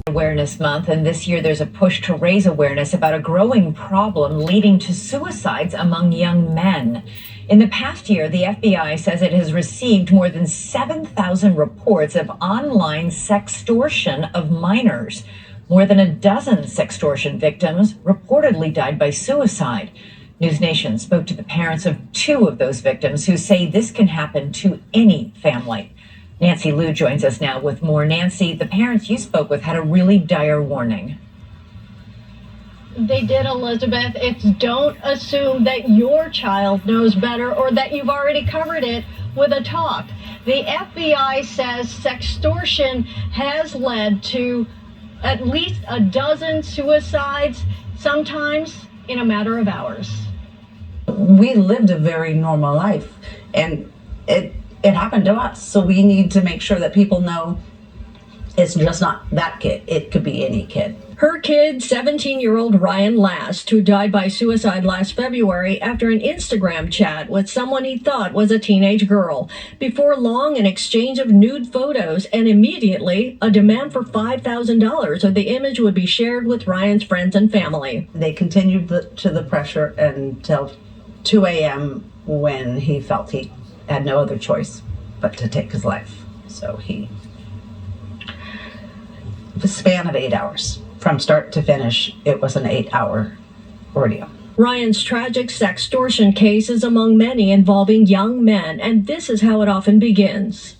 Awareness Month, and this year there's a push to raise awareness about a growing problem leading to suicides among young men. In the past year, the FBI says it has received more than 7,000 reports of online sextortion of minors. More than a dozen sextortion victims reportedly died by suicide. News Nation spoke to the parents of two of those victims who say this can happen to any family. Nancy Liu joins us now with more. Nancy, the parents you spoke with had a really dire warning. They did, Elizabeth. It's don't assume that your child knows better or that you've already covered it with a talk. The FBI says sextortion has led to at least a dozen suicides, sometimes in a matter of hours. We lived a very normal life, and it happened to us. So we need to make sure that people know it's just not that kid. It could be any kid. Her kid, 17-year-old Ryan Last, who died by suicide last February after an Instagram chat with someone he thought was a teenage girl. Before long, an exchange of nude photos and immediately a demand for $5,000 so the image would be shared with Ryan's friends and family. They continued to the pressure until 2 a.m. when he felt he had no other choice but to take his life. So the span of 8 hours. From start to finish, it was an 8-hour ordeal. Ryan's tragic sextortion case is among many involving young men, and this is how it often begins.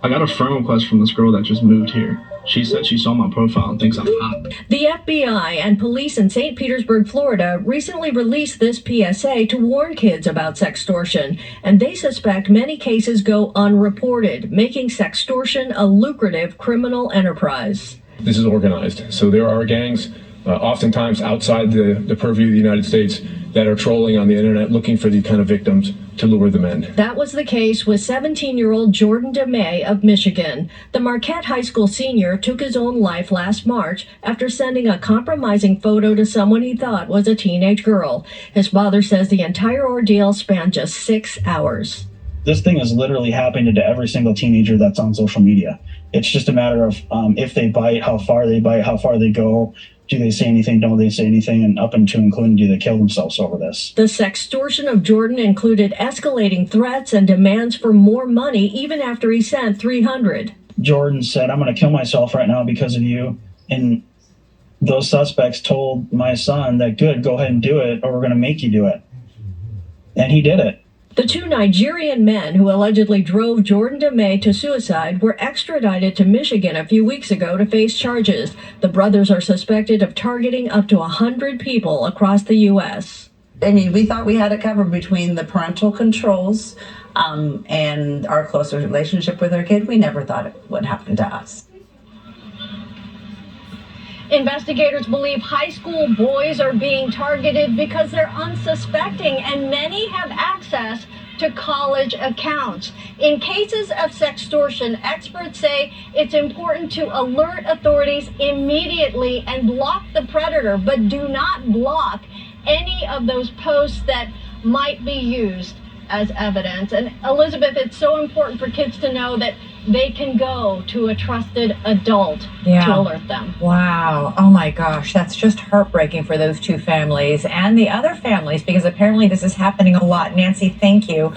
I got a friend request from this girl that just moved here. She said she saw my profile and thinks I'm hot. The FBI and police in St. Petersburg, Florida, recently released this PSA to warn kids about sextortion, and they suspect many cases go unreported, making sextortion a lucrative criminal enterprise. This is organized, so there are gangs, oftentimes outside the purview of the United States, that are trolling on the internet looking for these kind of victims to lure them in. That was the case with 17-year-old Jordan DeMay of Michigan. The Marquette High School senior took his own life last March after sending a compromising photo to someone he thought was a teenage girl. His father says the entire ordeal spanned just 6 hours. This thing is literally happening to every single teenager that's on social media. It's just a matter of if they bite, how far they bite, how far they go. Do they say anything? Don't they say anything? And up until including, do they kill themselves over this? The sextortion of Jordan included escalating threats and demands for more money even after he sent $300. Jordan said, "I'm going to kill myself right now because of you." And those suspects told my son that, "Good, go ahead and do it, or we're going to make you do it." And he did it. The two Nigerian men who allegedly drove Jordan DeMay to suicide were extradited to Michigan a few weeks ago to face charges. The brothers are suspected of targeting up to 100 people across the U.S. I mean, we thought we had it covered between the parental controls and our closer relationship with our kid. We never thought it would happen to us. Investigators believe high school boys are being targeted because they're unsuspecting, and many have access to college accounts. In cases of sextortion, experts say it's important to alert authorities immediately and block the predator, but do not block any of those posts that might be used as evidence. And Elizabeth, it's so important for kids to know that they can go to a trusted adult to alert them. Wow. Oh my gosh. That's just heartbreaking for those two families and the other families, because apparently this is happening a lot. Nancy, thank you.